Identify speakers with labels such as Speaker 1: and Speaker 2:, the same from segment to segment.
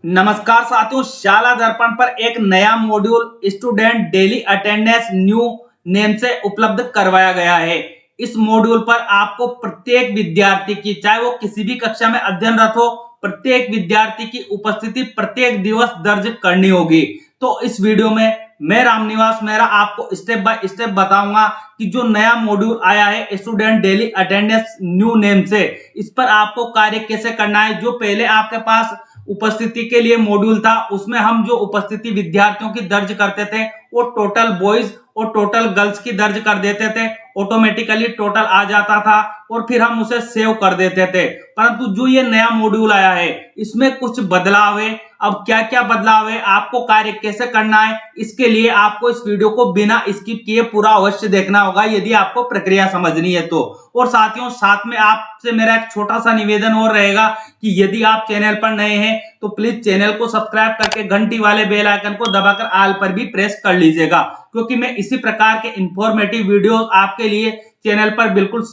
Speaker 1: नमस्कार साथियों, शाला दर्पण पर एक नया module student daily attendance new name से उपलब्ध करवाया गया है। इस मॉड्यूल पर आपको प्रत्येक विद्यार्थी की, चाहे वो किसी भी कक्षा में अध्ययनरत हो, प्रत्येक विद्यार्थी की उपस्थिति प्रत्येक दिवस दर्ज करनी होगी। तो इस वीडियो में मैं रामनिवास मेहरा आपको स्टेप बाय स्टेप बताऊंगा कि जो नया मॉड्यूल आया है student daily attendance new name से, इस पर आपको कार्य कैसे करना है। जो पहले आपके पास उपस्थिति के लिए मॉड्यूल था, उसमें हम जो उपस्थिति विद्यार्थियों की दर्ज करते थे वो टोटल बॉयज और टोटल गर्ल्स की दर्ज कर देते थे, ऑटोमेटिकली टोटल आ जाता था और फिर हम उसे सेव कर देते थे। परंतु जो ये नया मॉड्यूल आया है इसमें कुछ बदलाव है। अब क्या क्या बदलाव है, आपको कार्य कैसे करना है, इसके लिए आपको इस वीडियो को बिना स्किप किए पूरा अवश्य देखना होगा यदि आपको प्रक्रिया समझनी है तो। और साथियों, साथ में आपसे मेरा एक छोटा सा निवेदन और रहेगा कि यदि आप चैनल पर नए हैं तो प्लीज चैनल को सब्सक्राइब करके घंटी वाले बेल आइकन को दबाकर ऑल पर भी प्रेस कर लीजिएगा, क्योंकि मैं इसी प्रकार के इंफॉर्मेटिव वीडियो आपके लिए चैनल पर बिल्कुल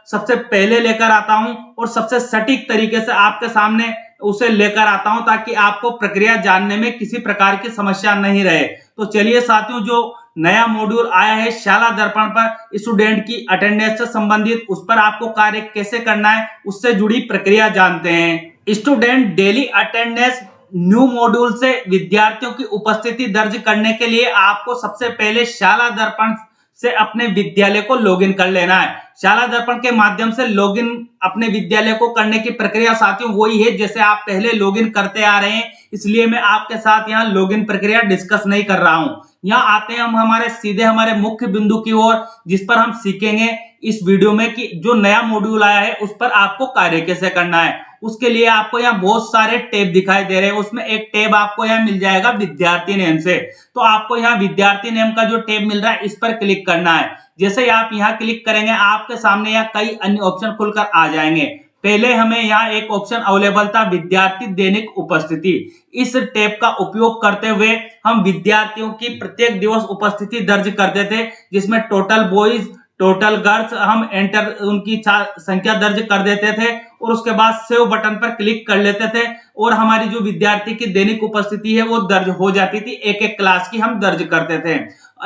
Speaker 1: सबसे पहले लेकर आता हूं और सबसे सटीक तरीके से आपके सामने उसे लेकर आता हूं, ताकि आपको प्रक्रिया जानने में किसी प्रकार की समस्या नहीं रहे। तो चलिए साथियों, जो नया मॉड्यूल आया है शाला दर्पण पर स्टूडेंट की अटेंडेंस से संबंधित, उस पर आपको कार्य कैसे करना है उससे जुड़ी प्रक्रिया जानते हैं। Student daily attendance new module से विद्यार्थियों की उपस्थिति दर्ज करने के लिए आपको सबसे पहले शाला दर्पण से अपने विद्यालय को लॉगिन कर लेना है। शाला दर्पण के माध्यम से लॉगिन अपने विद्यालय को करने की प्रक्रिया साथियों वही है जैसे आप पहले लॉगिन करते आ रहे हैं, इसलिए मैं आपके साथ यहाँ लॉगिन प्रक्रिया डिस्कस नहीं कर रहा हूँ। यहाँ आते हैं हम हमारे सीधे हमारे मुख्य बिंदु की ओर, जिस पर हम सीखेंगे इस वीडियो में कि जो नया मॉड्यूल आया है उस पर आपको कार्य कैसे करना है। उसके लिए आपको यहाँ बहुत सारे टैब दिखाई दे रहे हैं, उसमें एक टैब आपको यहाँ मिल जाएगा विद्यार्थी नेम से। तो आपको यहाँ विद्यार्थी नेम का जो टैब मिल रहा है इस पर क्लिक करना है। जैसे ही आप यहाँ क्लिक करेंगे आपके सामने यहाँ कई अन्य ऑप्शन खुलकर आ जाएंगे। पहले हमें यहाँ एक ऑप्शन अवेलेबल था विद्यार्थी दैनिक उपस्थिति। इस टैब का उपयोग करते हुए हम विद्यार्थियों की प्रत्येक दिवस उपस्थिति दर्ज करते थे, जिसमें टोटल बॉयज टोटल गर्ल्स हम एंटर उनकी संख्या दर्ज कर देते थे और उसके बाद सेव बटन पर क्लिक कर लेते थे और हमारी जो विद्यार्थी की दैनिक उपस्थिति है वो दर्ज हो जाती थी। एक एक क्लास की हम दर्ज करते थे।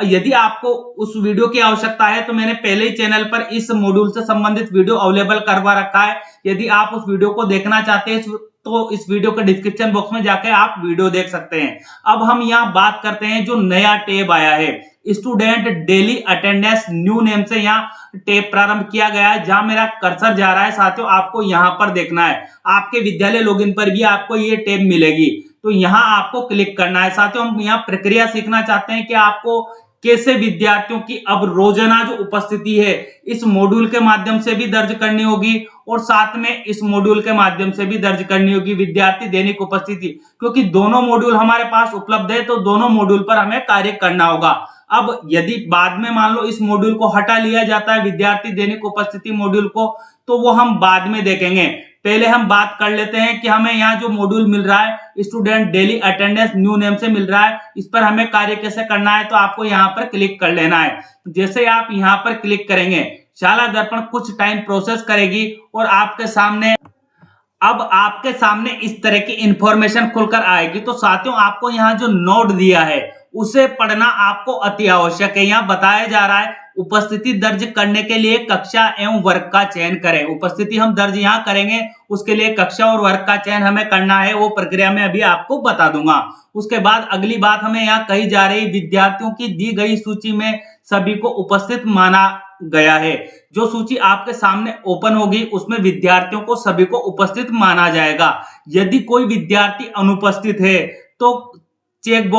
Speaker 1: यदि आपको उस वीडियो की आवश्यकता है तो मैंने पहले ही चैनल पर इस मॉड्यूल से संबंधित वीडियो अवेलेबल करवा रखा है। यदि आप उस वीडियो को देखना चाहते हैं तो इस वीडियो के डिस्क्रिप्शन बॉक्स में जाकर आप वीडियो देख सकते हैं। अब हम यहाँ बात करते हैं जो नया टैब आया है student daily attendance new name से, यहाँ टैब प्रारंभ किया गया है। जहां मेरा कर्सर जा रहा है साथियों आपको यहाँ पर देखना है। आपके विद्यालय लॉगिन पर भी आपको ये टैब मिलेगी, तो यहाँ आपको क्लिक करना है। साथियों, हम यहाँ प्रक्रिया सीखना चाहते हैं कि आपको कैसे विद्यार्थियों की अब रोजाना जो उपस्थिति है इस मॉड्यूल के माध्यम से भी दर्ज करनी होगी और साथ में इस मॉड्यूल के माध्यम से भी दर्ज करनी होगी विद्यार्थी दैनिक उपस्थिति, क्योंकि दोनों मॉड्यूल हमारे पास उपलब्ध है तो दोनों मॉड्यूल पर हमें कार्य करना होगा। अब यदि बाद में मान लो इस मॉड्यूल को हटा लिया जाता है विद्यार्थी दैनिक उपस्थिति मॉड्यूल को, तो वो हम बाद में देखेंगे। पहले हम बात कर लेते हैं कि हमें यहाँ जो मॉड्यूल मिल रहा है student daily attendance new name से मिल रहा है, इस पर हमें कार्य कैसे करना है। तो आपको यहाँ पर क्लिक कर लेना है। जैसे आप यहाँ पर क्लिक करेंगे शाला दर्पण कुछ टाइम प्रोसेस करेगी और आपके सामने इस तरह की इंफॉर्मेशन खुलकर आएगी। तो साथियों, आपको यहाँ जो नोट दिया है उसे पढ़ना आपको अति आवश्यक है। यहाँ बताया जा रहा है उपस्थिति दर्ज करने के लिए कक्षा एवं वर्ग का चयन करें। उपस्थिति हम दर्ज यहाँ करेंगे, उसके लिए कक्षा और वर्ग का चयन हमें करना है, वो प्रक्रिया में अभी आपको बता दूंगा। उसके बाद अगली बात हमें यहाँ कही जा रही विद्यार्थियों की दी गई सूची में सभी को उपस्थित माना गया है। जो सूची आपके सामने ओपन होगी उसमें विद्यार्थियों को सभी को उपस्थित माना जाएगा। यदि कोई विद्यार्थी अनुपस्थित है तो चेक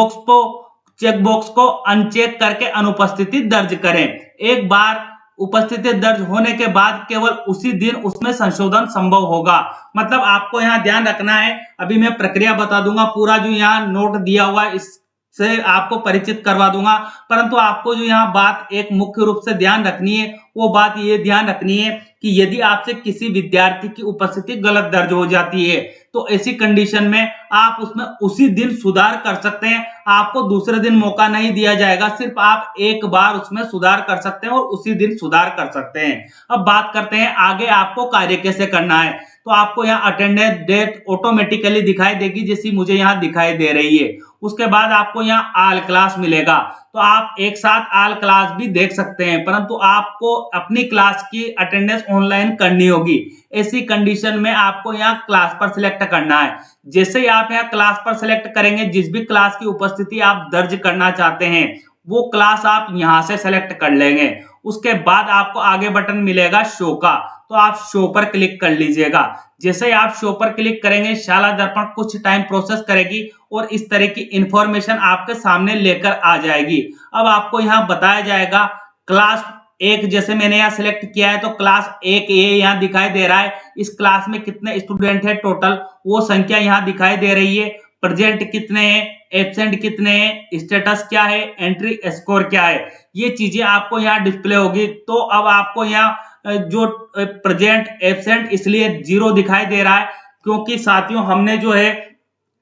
Speaker 1: बॉक्स को अनचेक करके अनुपस्थिति दर्ज करें। एक बार उपस्थिति दर्ज होने के बाद केवल उसी दिन उसमें संशोधन संभव होगा। मतलब आपको यहाँ ध्यान रखना है, अभी मैं प्रक्रिया बता दूंगा, पूरा जो यहाँ नोट दिया हुआ है इससे आपको परिचित करवा दूंगा। परंतु आपको जो यहाँ बात एक मुख्य रूप से ध्यान रखनी है वो बात ये ध्यान रखनी है कि यदि आपसे किसी विद्यार्थी की उपस्थिति गलत दर्ज हो जाती है तो ऐसी कंडीशन में आप उसमें उसी दिन सुधार कर सकते हैं। आपको दूसरे दिन मौका नहीं दिया जाएगा, सिर्फ आप एक बार उसमें सुधार कर सकते हैं और उसी दिन सुधार कर सकते हैं। अब बात करते हैं आगे आपको कार्य कैसे करना है। तो आपको यहाँ अटेंडेंस डेट ऑटोमेटिकली दिखाई देगी, जैसी मुझे यहाँ दिखाई दे रही है। उसके बाद आपको यहाँ ऑल क्लास मिलेगा, तो आप एक साथ ऑल क्लास भी देख सकते हैं, परंतु आपको अपनी क्लास की अटेंडेंस ऑनलाइन करनी होगी। ऐसी कंडीशन में आपको यहाँ क्लास पर सिलेक्ट करना है। जैसे ही आप यहाँ क्लास पर सिलेक्ट करेंगे, जिस भी क्लास की उपस्थिति आप दर्ज करना चाहते हैं वो क्लास आप यहाँ से सेलेक्ट कर लेंगे। उसके बाद आपको आगे बटन मिलेगा शो का, तो आप शो पर क्लिक कर लीजिएगा। जैसे ही आप शो पर क्लिक करेंगे, शाला दर्पण कुछ टाइम प्रोसेस करेगी और इस तरह की इंफॉर्मेशन आपके सामने लेकर आ जाएगी। अब आपको यहाँ बताया जाएगा क्लास एक, जैसे मैंने यहाँ सिलेक्ट किया है तो क्लास एक ए यहाँ दिखाई दे रहा है। इस क्लास में कितने स्टूडेंट है टोटल, वो संख्या यहाँ दिखाई दे रही है। प्रेजेंट कितने हैं, एब्सेंट कितने हैं, स्टेटस क्या है, एंट्री स्कोर क्या है, ये चीजें आपको यहाँ डिस्प्ले होगी। तो अब आपको यहाँ जो प्रेजेंट एब्सेंट इसलिए 0 दिखाई दे रहा है, क्योंकि साथियों हमने जो है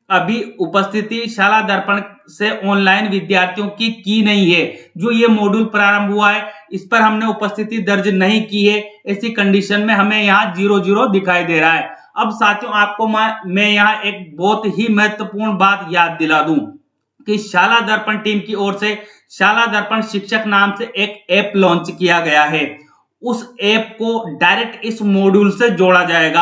Speaker 1: अभी उपस्थिति शाला दर्पण से ऑनलाइन विद्यार्थियों की नहीं है। जो ये मॉड्यूल प्रारंभ हुआ है इस पर हमने उपस्थिति दर्ज नहीं की है, ऐसी कंडीशन में हमें यहाँ 0 दिखाई दे रहा है। अब साथियों आपको मैं यहाँ एक बहुत ही महत्वपूर्ण बात याद दिला दूं कि शाला दर्पण टीम की ओर से शाला दर्पण शिक्षक नाम से एक ऐप लॉन्च किया गया है। उस ऐप को डायरेक्ट इस मॉड्यूल से जोड़ा जाएगा।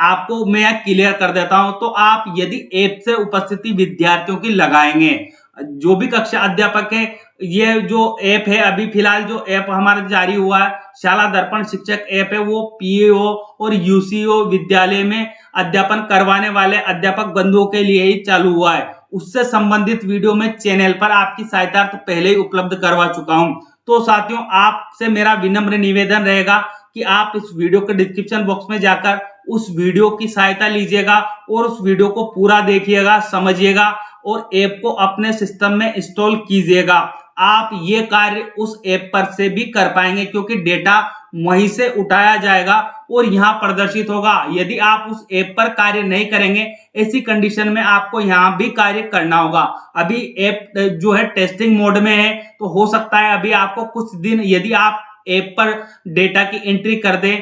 Speaker 1: आपको मैं यहाँ क्लियर कर देता हूं। तो आप यदि ऐप से उपस्थिति विद्यार्थियों की लगाएंगे, जो भी कक्षा अध्यापक है, ये जो ऐप है अभी फिलहाल जो ऐप हमारा जारी हुआ है शाला दर्पण शिक्षक ऐप है, वो पीईओ और यूसीओ विद्यालय में अध्यापन करवाने वाले अध्यापक बंधुओं के लिए ही चालू हुआ है। उससे संबंधित वीडियो में चैनल पर आपकी सहायता तो पहले ही उपलब्ध करवा चुका हूं। तो साथियों आपसे मेरा विनम्र निवेदन रहेगा कि आप इस वीडियो के डिस्क्रिप्शन बॉक्स में जाकर उस वीडियो की सहायता लीजिएगा और उस वीडियो को पूरा देखिएगा, समझिएगा और ऐप को अपने सिस्टम में इंस्टॉल कीजिएगा। आप ये कार्य उस ऐप पर से भी कर पाएंगे, क्योंकि डेटा वहीं से उठाया जाएगा और यहाँ प्रदर्शित होगा। यदि आप उस ऐप पर कार्य नहीं करेंगे, ऐसी कंडीशन में आपको यहाँ भी कार्य करना होगा। अभी ऐप जो है टेस्टिंग मोड में है, तो हो सकता है अभी आपको कुछ दिन यदि आप ऐप पर डेटा की एंट्री कर दें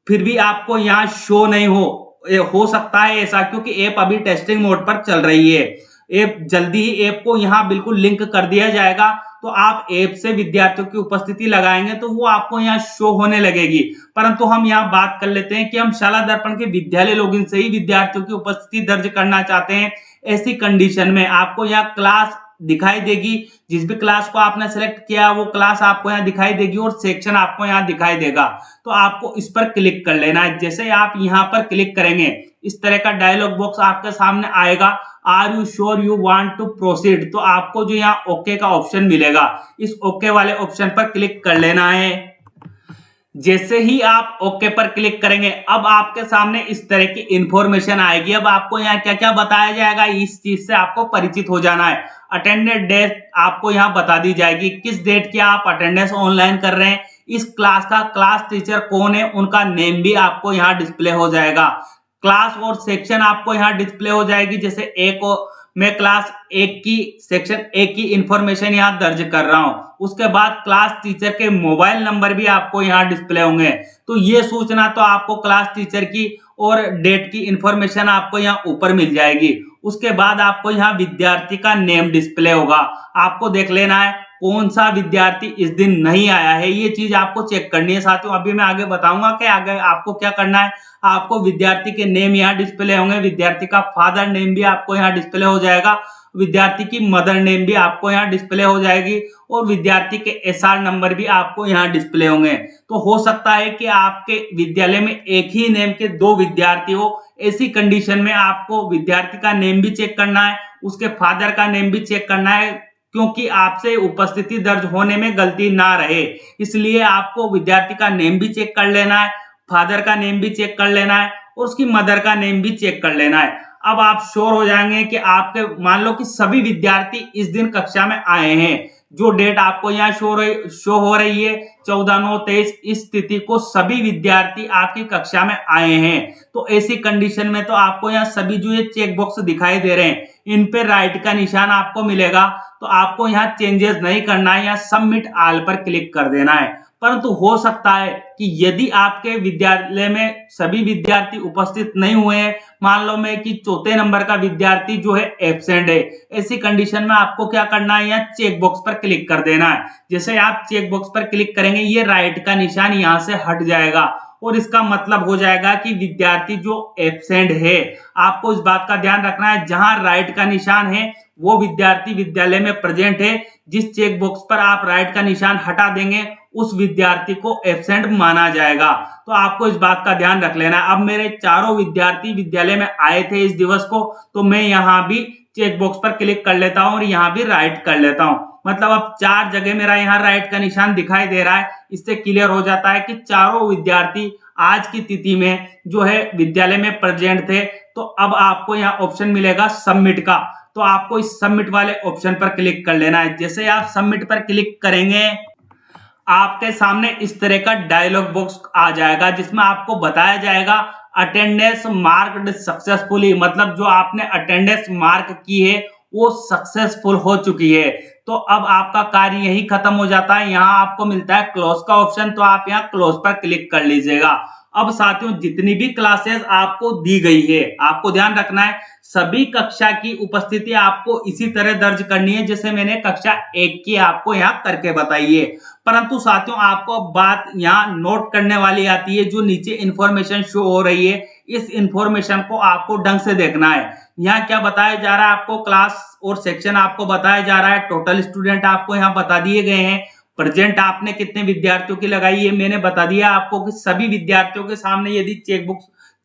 Speaker 1: फिर भी आपको यहाँ शो नहीं हो सकता है ऐसा, क्योंकि ऐप अभी टेस्टिंग मोड पर चल रही है। ऐप जल्दी ही ऐप को यहाँ बिल्कुल लिंक कर दिया जाएगा, तो आप ऐप से विद्यार्थियों की उपस्थिति लगाएंगे तो वो आपको यहाँ शो होने लगेगी। परंतु हम यहाँ बात कर लेते हैं कि हम शाला दर्पण के विद्यालय लॉगिन से ही विद्यार्थियों की उपस्थिति दर्ज करना चाहते हैं। ऐसी कंडीशन में आपको यहाँ क्लास दिखाई देगी, जिस भी क्लास को आपने सेलेक्ट किया वो क्लास आपको यहाँ दिखाई देगी और सेक्शन आपको यहाँ दिखाई देगा। तो आपको इस पर क्लिक कर लेना है। जैसे आप यहाँ पर क्लिक करेंगे, इस तरह का डायलॉग बॉक्स आपके सामने आएगा, are you sure you want to proceed. तो आपको जो यहाँ ओके का ऑप्शन मिलेगा, इस ओके वाले ऑप्शन पर क्लिक कर लेना है। जैसे ही आप ओके पर क्लिक करेंगे, अब आपके सामने इस तरह की इंफॉर्मेशन आएगी। अब आपको यहाँ क्या क्या बताया जाएगा, इस चीज से आपको परिचित हो जाना है। अटेंडेंस डेट आपको यहाँ बता दी जाएगी, किस डेट की आप अटेंडेंस ऑनलाइन कर रहे हैं, इस क्लास का क्लास टीचर कौन है, उनका नेम भी आपको यहाँ डिस्प्ले हो जाएगा। क्लास और सेक्शन आपको यहाँ डिस्प्ले हो जाएगी। जैसे मैं क्लास 1 की सेक्शन 1 की इंफॉर्मेशन यहाँ दर्ज कर रहा हूँ। उसके बाद क्लास टीचर के मोबाइल नंबर भी आपको यहाँ डिस्प्ले होंगे। तो ये सूचना तो आपको क्लास टीचर की और डेट की इंफॉर्मेशन आपको यहाँ ऊपर मिल जाएगी। उसके बाद आपको यहाँ विद्यार्थी का नेम डिस्प्ले होगा। आपको देख लेना है कौन सा विद्यार्थी इस दिन नहीं आया है, ये चीज आपको चेक करनी है साथियों। अभी मैं आगे बताऊंगा कि आगे आपको क्या करना है। आपको विद्यार्थी के नेम यहाँ डिस्प्ले होंगे, विद्यार्थी का फादर नेम भी आपको यहाँ डिस्प्ले हो जाएगा, विद्यार्थी की मदर नेम भी आपको यहाँ डिस्प्ले हो जाएगी और विद्यार्थी के एसआर नंबर भी आपको यहाँ डिस्प्ले होंगे। तो हो सकता है कि आपके विद्यालय में एक ही नेम के 2 विद्यार्थी हो। ऐसी कंडीशन में आपको विद्यार्थी का नेम भी चेक करना है, उसके फादर का नेम भी चेक करना है, क्योंकि आपसे उपस्थिति दर्ज होने में गलती ना रहे। इसलिए आपको विद्यार्थी का नेम भी चेक कर लेना है, फादर का नेम भी चेक कर लेना है और उसकी मदर का नेम भी चेक कर लेना है। अब आप श्योर हो जाएंगे कि आपके मान लो कि सभी विद्यार्थी इस दिन कक्षा में आए हैं। जो डेट आपको यहाँ शो हो रही है 14/9/23 इस तिथि को सभी विद्यार्थी आपकी कक्षा में आए हैं। तो ऐसी कंडीशन में तो आपको यहाँ सभी जो ये चेक बॉक्स दिखाई दे रहे हैं, इन पे राइट का निशान आपको मिलेगा। तो आपको यहाँ चेंजेस नहीं करना है, यहाँ सबमिट ऑल पर क्लिक कर देना है। परंतु हो सकता है कि यदि आपके विद्यालय में सभी विद्यार्थी उपस्थित नहीं हुए हैं, मान लो मैं कि चौथे नंबर का विद्यार्थी जो है एब्सेंट है, ऐसी कंडीशन में आपको क्या करना है, यहाँ चेक बॉक्स पर क्लिक कर देना है। जैसे आप चेक बॉक्स पर क्लिक करेंगे, ये राइट का निशान यहाँ से हट जाएगा और इसका मतलब हो जाएगा कि विद्यार्थी जो एब्सेंट है। आपको इस बात का ध्यान रखना है, जहां राइट का निशान है वो विद्यार्थी विद्यालय में प्रेजेंट है। जिस चेक बॉक्स पर आप राइट का निशान हटा देंगे उस विद्यार्थी को एब्सेंट माना जाएगा। तो आपको इस बात का ध्यान रख लेना है। अब मेरे चारों विद्यार्थी विद्यालय में आए थे इस दिवस को, तो मैं यहाँ भी चेक बॉक्स पर क्लिक कर लेता हूँ और यहाँ भी राइट कर लेता हूँ। मतलब अब 4 जगह मेरा यहाँ राइट का निशान दिखाई दे रहा है। इससे क्लियर हो जाता है कि चारों विद्यार्थी आज की तिथि में जो है विद्यालय में प्रेजेंट थे। तो अब आपको यहाँ ऑप्शन मिलेगा सबमिट का, तो आपको इस सबमिट वाले ऑप्शन पर क्लिक कर लेना है। जैसे आप सबमिट पर क्लिक करेंगे, आपके सामने इस तरह का डायलॉग बॉक्स आ जाएगा, जिसमें आपको बताया जाएगा अटेंडेंस मार्क्ड सक्सेसफुली, मतलब जो आपने अटेंडेंस मार्क की है वो सक्सेसफुल हो चुकी है। तो अब आपका कार्य यही खत्म हो जाता है। यहाँ आपको मिलता है क्लोज का ऑप्शन, तो आप यहाँ क्लोज पर क्लिक कर लीजिएगा। अब साथियों, जितनी भी क्लासेस आपको दी गई है, आपको ध्यान रखना है सभी कक्षा की उपस्थिति आपको इसी तरह दर्ज करनी है जैसे मैंने कक्षा 1 की आपको यहाँ करके बताई है। परंतु साथियों, आपको बात यहाँ नोट करने वाली आती है, जो नीचे इंफॉर्मेशन शो हो रही है, इस इंफॉर्मेशन को आपको ढंग से देखना है। यहाँ क्या बताया जा रहा है, आपको क्लास और सेक्शन आपको बताया जा रहा है, टोटल स्टूडेंट आपको यहाँ बता दिए गए हैं, प्रेजेंट आपने कितने विद्यार्थियों की लगाई है मैंने बता दिया आपको कि सभी विद्यार्थियों के सामने यदि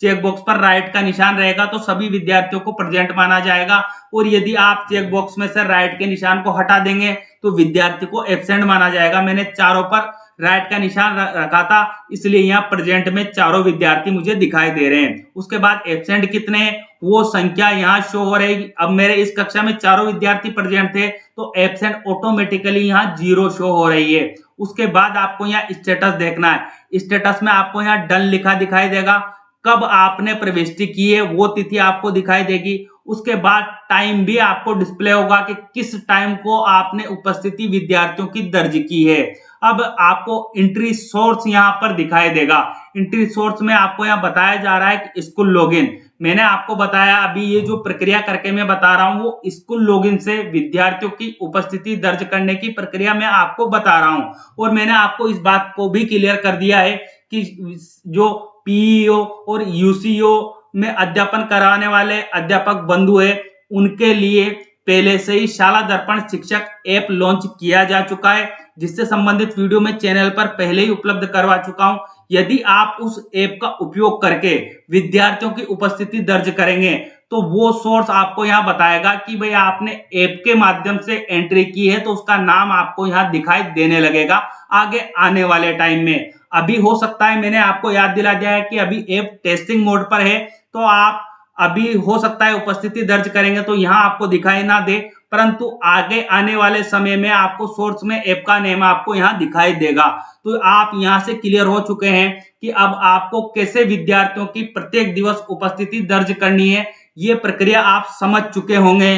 Speaker 1: चेक बॉक्स पर राइट का निशान रहेगा तो सभी विद्यार्थियों को प्रेजेंट माना जाएगा, और यदि आप चेक बॉक्स में से राइट के निशान को हटा देंगे तो विद्यार्थी को एब्सेंट माना जाएगा। मैंने चारों पर राइट का निशान रखा था, इसलिए यहाँ प्रेजेंट में चारों विद्यार्थी मुझे दिखाई दे रहे हैं। उसके बाद एब्सेंट कितने हैं वो संख्या यहाँ शो हो रही। अब मेरे इस कक्षा में चारों विद्यार्थी प्रेजेंट थे, तो एब्सेंट ऑटोमेटिकली यहाँ 0 शो हो रही है। उसके बाद आपको यहाँ स्टेटस देखना है। स्टेटस में आपको यहाँ डन लिखा दिखाई देगा, कब आपने प्रविष्टि की है वो तिथि आपको दिखाई देगी। उसके बाद टाइम भी आपको डिस्प्ले होगा कि किस टाइम को आपने उपस्थिति विद्यार्थियों की दर्ज की है। अब आपको एंट्री सोर्स यहाँ पर दिखाई देगा। एंट्री सोर्स में आपको यहाँ बताया जा रहा है कि स्कूल लॉगिन। मैंने आपको बताया अभी ये जो प्रक्रिया करके मैं बता रहा हूँ वो स्कूल लॉगिन से विद्यार्थियों की उपस्थिति दर्ज करने की प्रक्रिया मैं आपको बता रहा हूँ। और मैंने आपको इस बात को भी क्लियर कर दिया है कि जो पीईओ और यूसीओ में अध्यापन कराने वाले अध्यापक बंधु है, उनके लिए पहले से ही शाला दर्पण शिक्षक ऐप लॉन्च किया जा चुका है, जिससे संबंधित वीडियो मैं चैनल पर पहले ही उपलब्ध करवा चुका हूं। यदि आप उस ऐप का उपयोग करके विद्यार्थियों की उपस्थिति दर्ज करेंगे तो वो सोर्स आपको यहाँ बताएगा कि भाई आपने ऐप के माध्यम से एंट्री की है, तो उसका नाम आपको यहाँ दिखाई देने लगेगा आगे आने वाले टाइम में। अभी हो सकता है मैंने आपको याद दिला दिया है कि अभी ऐप टेस्टिंग मोड पर है, तो आप अभी हो सकता है उपस्थिति दर्ज करेंगे तो यहाँ आपको दिखाई ना दे, परंतु आगे आने वाले समय में आपको सोर्स में ऐप का नेम आपको यहाँ दिखाई देगा। तो आप यहाँ से क्लियर हो चुके हैं कि अब आपको कैसे विद्यार्थियों की प्रत्येक दिवस उपस्थिति दर्ज करनी है, ये प्रक्रिया आप समझ चुके होंगे।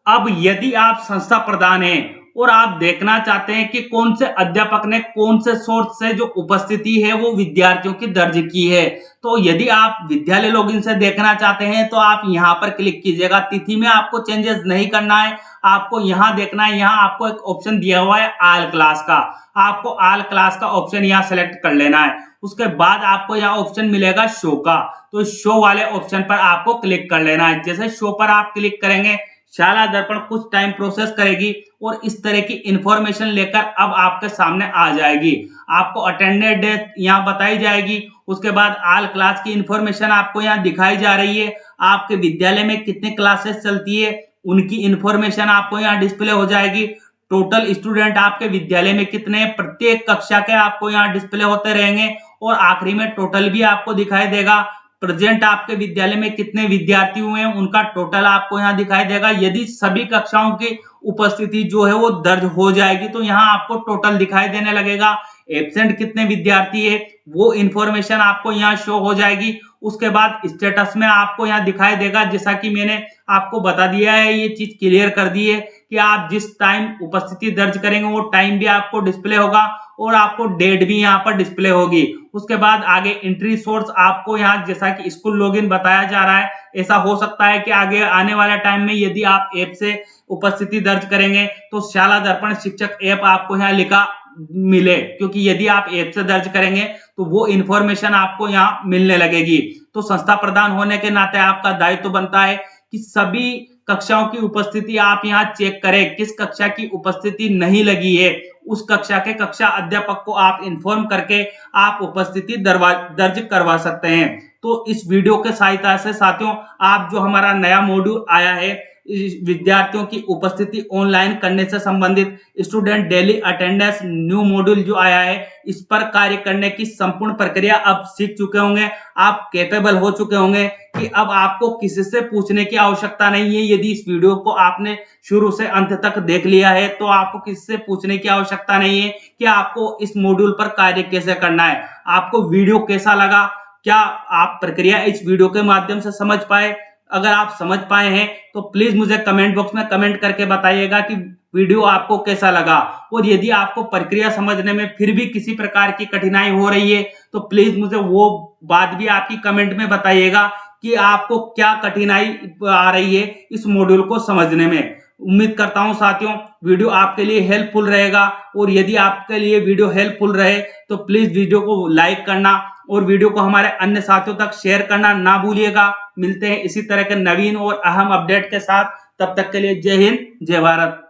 Speaker 1: अब यदि आप संस्था प्रधान हैं और आप देखना चाहते हैं कि कौन से अध्यापक ने कौन से सोर्स से जो उपस्थिति है वो विद्यार्थियों की दर्ज की है, तो यदि आप विद्यालय लॉगिन से देखना चाहते हैं तो आप यहाँ पर क्लिक कीजिएगा। तिथि में आपको चेंजेस नहीं करना है, आपको यहाँ देखना है। यहाँ आपको एक ऑप्शन दिया हुआ है ऑल क्लास का, आपको ऑल क्लास का ऑप्शन यहाँ सेलेक्ट कर लेना है। उसके बाद आपको यहाँ ऑप्शन मिलेगा शो का, तो शो वाले ऑप्शन पर आपको क्लिक कर लेना है। जैसे शो पर आप क्लिक करेंगे, शाला दर्पण कुछ टाइम प्रोसेस करेगी और इस तरह की इंफॉर्मेशन लेकर अब आपके सामने आ जाएगी। आपको अटेंडेंस डेट यहाँ बताई जाएगी। उसके बाद ऑल क्लास की इंफॉर्मेशन आपको यहाँ दिखाई जा रही है। आपके विद्यालय में कितने क्लासेस चलती है उनकी इंफॉर्मेशन आपको यहाँ डिस्प्ले हो जाएगी। टोटल स्टूडेंट आपके विद्यालय में कितने हैं, प्रत्येक कक्षा के आपको यहाँ डिस्प्ले होते रहेंगे। और आखिरी में टोटल भी आपको दिखाई देगा, प्रेजेंट आपके विद्यालय में कितने विद्यार्थी हुए हैं उनका टोटल आपको यहाँ दिखाई देगा। यदि सभी कक्षाओं की उपस्थिति जो है वो दर्ज हो जाएगी तो यहाँ आपको टोटल दिखाई देने लगेगा। एब्सेंट कितने विद्यार्थी है वो इंफॉर्मेशन आपको यहाँ शो हो जाएगी। उसके बाद स्टेटस में आपको यहाँ दिखाई देगा, जैसा कि मैंने आपको बता दिया है, ये चीज क्लियर कर दी है कि आप जिस टाइम उपस्थिति दर्ज करेंगे वो टाइम भी आपको डिस्प्ले होगा और आपको डेट भी यहाँ पर डिस्प्ले होगी। उसके बाद आगे एंट्री सोर्स आपको यहाँ जैसा कि स्कूल लॉगिन बताया जा रहा है, ऐसा हो सकता है कि आगे आने वाले टाइम में यदि आप ऐप से उपस्थिति दर्ज करेंगे तो शाला दर्पण शिक्षक ऐप आपको यहाँ लिखा मिले, क्योंकि यदि आप ऐप से दर्ज करेंगे तो वो इंफॉर्मेशन आपको यहाँ मिलने लगेगी। तो संस्था प्रधान होने के नाते आपका दायित्व बनता है कि सभी कक्षाओं की उपस्थिति आप यहाँ चेक करें। किस कक्षा की उपस्थिति नहीं लगी है उस कक्षा के कक्षा अध्यापक को आप इन्फॉर्म करके आप उपस्थिति दर्ज करवा सकते हैं। तो इस वीडियो के सहायता से साथियों आप जो हमारा नया मॉड्यूल आया है विद्यार्थियों की उपस्थिति ऑनलाइन करने से संबंधित student daily attendance new module जो आया है, इस पर कार्य करने की संपूर्ण प्रक्रिया अब सीख चुके होंगे। आप कैपेबल हो चुके होंगे कि अब आपको किसी से पूछने की आवश्यकता नहीं है। यदि इस वीडियो को आपने शुरू से अंत तक देख लिया है तो आपको किसी से पूछने की आवश्यकता नहीं है कि आपको इस मॉड्यूल पर कार्य कैसे करना है। आपको वीडियो कैसा लगा, क्या आप प्रक्रिया इस वीडियो के माध्यम से समझ पाए? अगर आप समझ पाए हैं तो प्लीज मुझे कमेंट बॉक्स में कमेंट करके बताइएगा कि वीडियो आपको कैसा लगा। और यदि आपको प्रक्रिया समझने में फिर भी किसी प्रकार की कठिनाई हो रही है तो प्लीज मुझे वो बात भी आपकी कमेंट में बताइएगा कि आपको क्या कठिनाई आ रही है इस मॉड्यूल को समझने में। उम्मीद करता हूं साथियों वीडियो आपके लिए हेल्पफुल रहेगा, और यदि आपके लिए वीडियो हेल्पफुल रहे तो प्लीज वीडियो को लाइक करना और वीडियो को हमारे अन्य साथियों तक शेयर करना ना भूलिएगा। मिलते हैं इसी तरह के नवीन और अहम अपडेट के साथ, तब तक के लिए जय हिंद जय भारत।